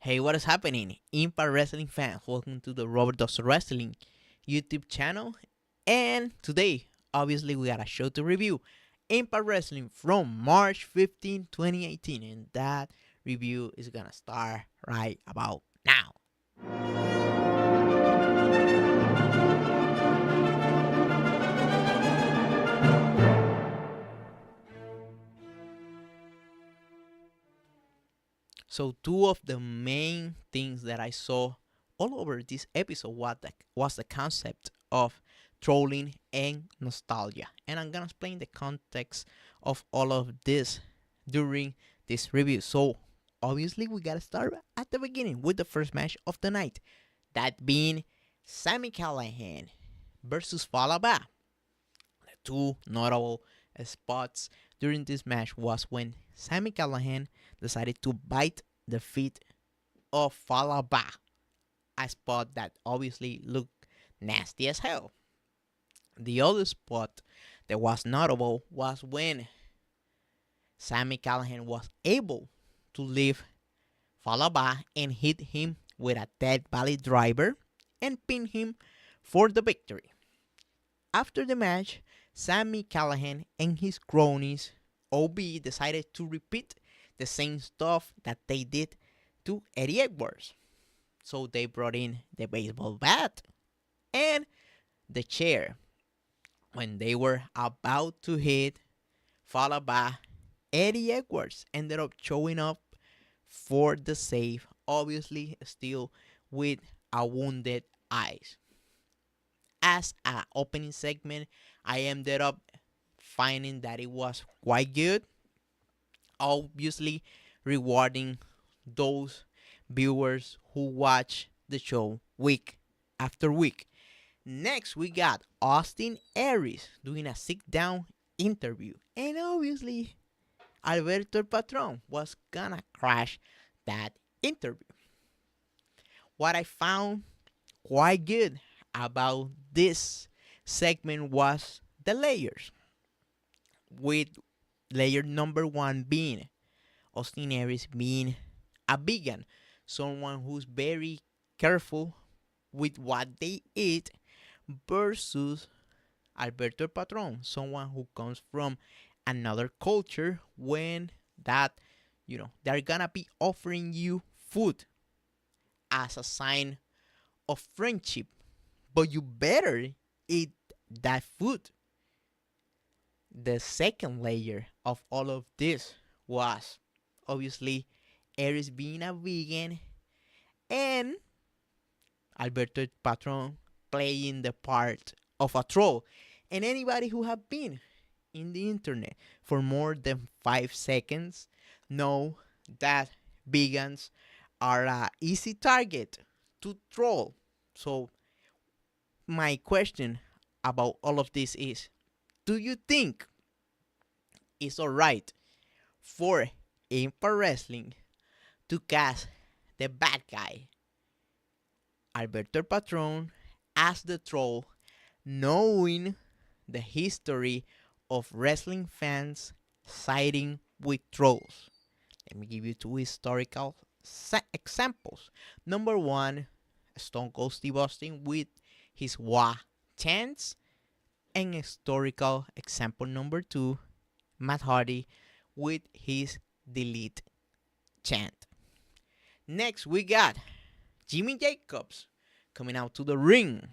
Hey, what is happening? Impact Wrestling fans, welcome to the Robert Doster Wrestling YouTube channel. And today, obviously, we got a show to review Impact Wrestling from March 15, 2018. And that review is gonna start right about now. So, two of the main things that I saw all over this episode was the concept of trolling and nostalgia. And I'm gonna explain the context of all of this during this review. So, obviously, we gotta start at the beginning with the first match of the night, that being Sami Callihan versus Falaba. The two notable spots during this match was when Sami Callihan decided to bite the feet of Falaba, a spot that obviously looked nasty as hell. The other spot that was notable was when Sami Callihan was able to leave Falaba and hit him with a Death Valley driver and pin him for the victory. After the match, Sami Callihan and his cronies OB decided to repeat the same stuff that they did to Eddie Edwards. So they brought in the baseball bat and the chair. When they were about to hit, followed by Eddie Edwards ended up showing up for the save, obviously still with a wounded eyes. As an opening segment, I ended up finding that it was quite good, obviously rewarding those viewers who watch the show week after week. Next, we got Austin Aries doing a sit down interview. And obviously, Alberto Patron was gonna crash that interview. What I found quite good about this segment was the layers, with layer number one being Austin Aries being a vegan, someone who's very careful with what they eat, versus Alberto Patron, someone who comes from another culture, when that they're gonna be offering you food as a sign of friendship, but you better eat that food. The second layer of all of this was obviously Aries being a vegan and Alberto Patron playing the part of a troll. And anybody who have been in the internet for more than 5 seconds know that vegans are a easy target to troll. So my question about all of this is, do you think it's alright for Impact Wrestling to cast the bad guy Alberto Patron as the troll, knowing the history of wrestling fans siding with trolls? Let me give you two historical examples. Number one, Stone Cold Steve Austin with his wah chants, and historical example number two, Matt Hardy with his delete chant. Next, we got Jimmy Jacobs coming out to the ring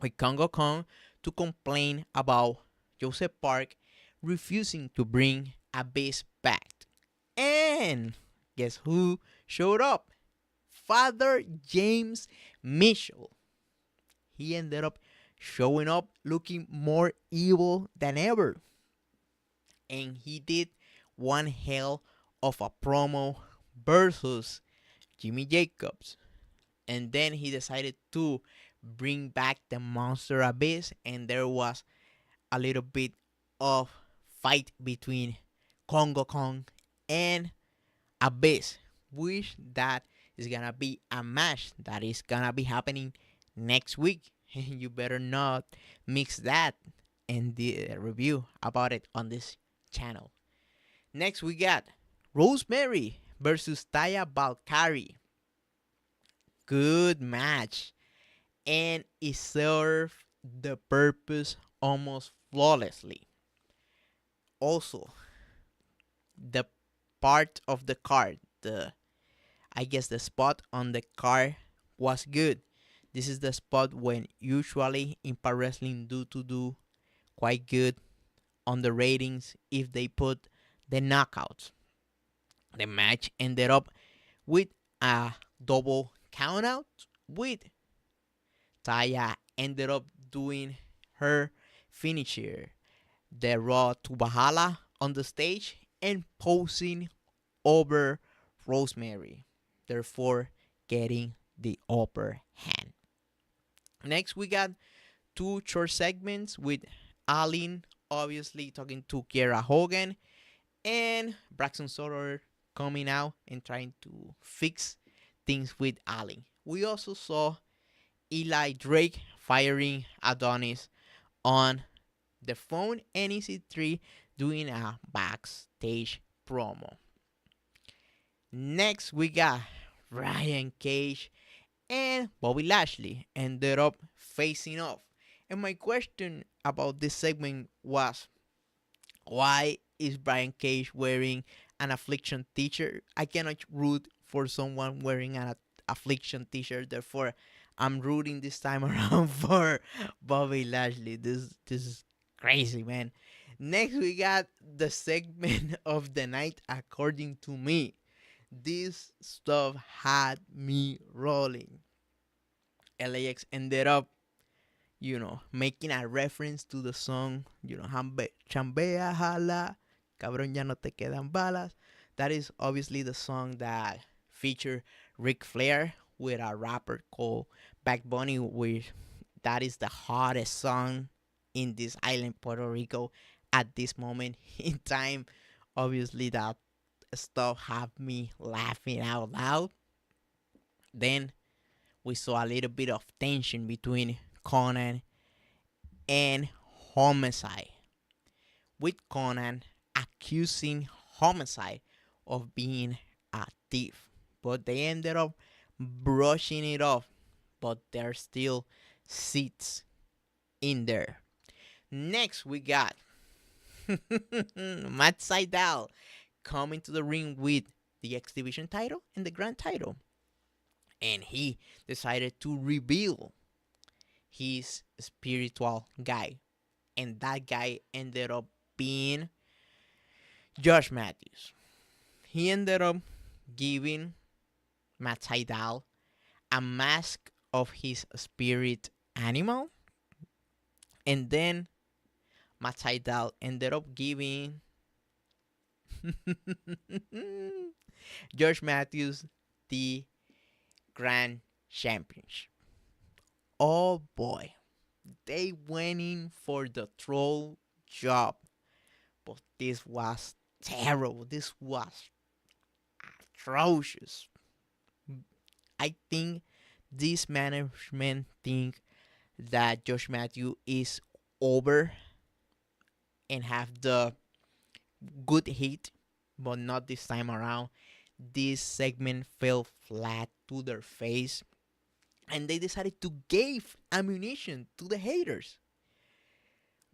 with Congo Kong to complain about Joseph Park refusing to bring Abyss back. And guess who showed up? Father James Mitchell. He ended up showing up looking more evil than ever. And he did one hell of a promo versus Jimmy Jacobs. And then he decided to bring back the Monster Abyss, and there was a little bit of fight between Congo Kong and Abyss, which that is gonna be a match that is gonna be happening next week. And you better not mix that in the review about it on this channel. Next, we got Rosemary versus Taya Valkyrie. Good match. And it served the purpose almost flawlessly. Also, the part of the card, the spot on the card was good. This is the spot when usually Impact Wrestling do quite good on the ratings if they put the knockouts. The match ended up with a double countout with Taya ended up doing her finisher, the Raw to Valhalla on the stage and posing over Rosemary, therefore getting the upper hand. Next, we got two short segments with Alin obviously talking to Kiera Hogan and Braxton Sutter coming out and trying to fix things with Alin. We also saw Eli Drake firing Adonis on the phone and EC3 doing a backstage promo. Next, we got Ryan Cage and Bobby Lashley ended up facing off. And my question about this segment was, why is Brian Cage wearing an Affliction t-shirt? I cannot root for someone wearing an Affliction t-shirt. Therefore, I'm rooting this time around for Bobby Lashley. This is crazy, man. Next, we got the segment of the night, according to me. This stuff had me rolling. LAX ended up, making a reference to the song, Chambea, jala, cabrón, ya no te quedan balas. That is obviously the song that featured Ric Flair with a rapper called Bad Bunny, which that is the hottest song in this island, Puerto Rico, at this moment in time. Obviously, that stuff have me laughing out loud. Then we saw a little bit of tension between Conan and Homicide, with Conan accusing Homicide of being a thief. But they ended up brushing it off, but there's still seats in there. Next, we got Matt Sydal coming to the ring with the X Division title and the Grand title. And he decided to reveal his spiritual guy. And that guy ended up being Josh Matthews. He ended up giving Matt Sydal a mask of his spirit animal. And then Matt Sydal ended up giving Josh Matthews the Grand Championship. Oh boy, they went in for the troll job, but this was terrible. This was atrocious. I think this management think that Josh Matthews is over and have the good hit, but not this time around. This segment fell flat to their face, and they decided to give ammunition to the haters.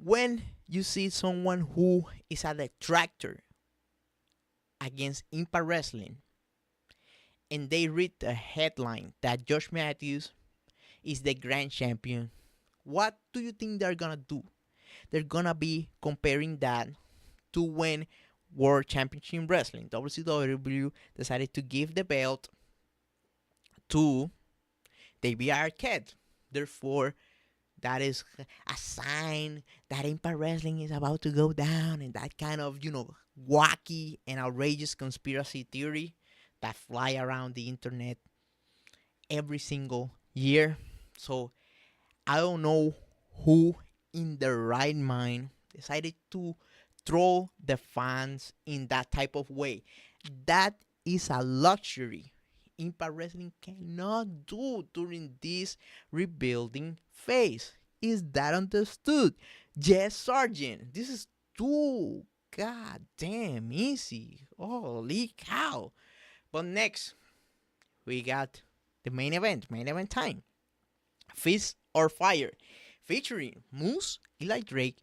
When you see someone who is a detractor against Impact Wrestling, and they read the headline that Josh Matthews is the grand champion, what do you think they're gonna do? They're gonna be comparing that to when World Championship Wrestling, WCW, decided to give the belt to Davey Arquette. Therefore, that is a sign that Impact Wrestling is about to go down, and that kind of, wacky and outrageous conspiracy theory that fly around the internet every single year. So I don't know who in their right mind decided to throw the fans in that type of way. That is a luxury Impact Wrestling cannot do during this rebuilding phase. Is that understood? Yes, Sergeant. This is too goddamn easy. Holy cow. But next, we got the main event time. Fist or Fire, featuring Moose, Eli Drake,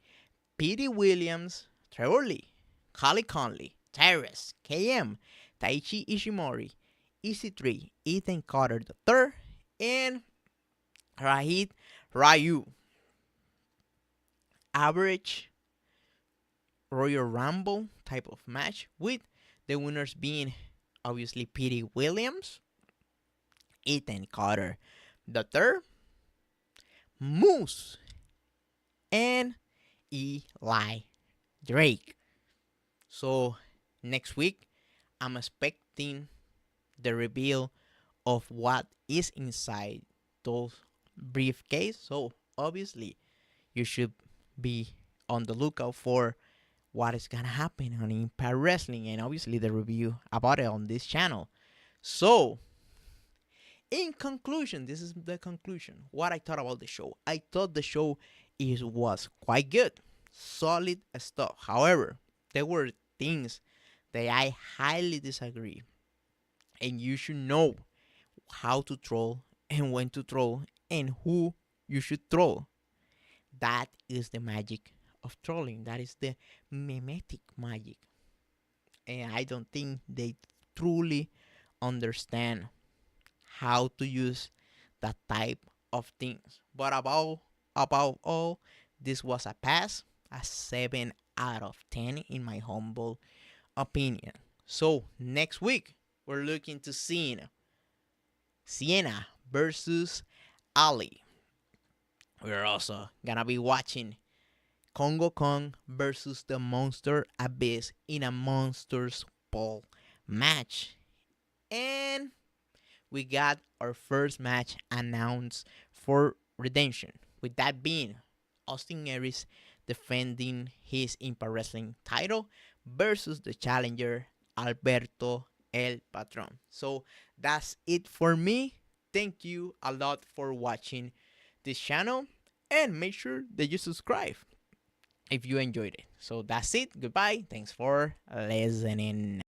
Petey Williams, Trevor Lee, Kali Conley, Tyrus, KM, Taichi Ishimori, EC3, Ethan Carter III, and Rahid Ryu. Average Royal Rumble type of match, with the winners being obviously Petey Williams, Ethan Carter III, Moose, and Eli Drake. So next week, I'm expecting the reveal of what is inside those briefcase. So obviously, you should be on the lookout for what is gonna happen on Impact Wrestling, and obviously the review about it on this channel. So, in conclusion, this is the conclusion. What I thought about the show. I thought the show was quite good, solid stuff. However, there were things that I highly disagree, and you should know how to troll and when to troll and who you should troll. That is the magic of trolling. That is the mimetic magic. And I don't think they truly understand how to use that type of things. But about all, this was a pass, a 7 out of 10 in my humble opinion. So next week we're looking to see Sienna versus Ali. We're also gonna be watching Congo Kong versus the Monster Abyss in a Monsters Ball match. And we got our first match announced for Redemption, with that being Austin Aries defending his Impact Wrestling title versus the challenger Alberto El Patron. So that's it for me. Thank you a lot for watching this channel, and make sure that you subscribe if you enjoyed it. So that's it. Goodbye. Thanks for listening.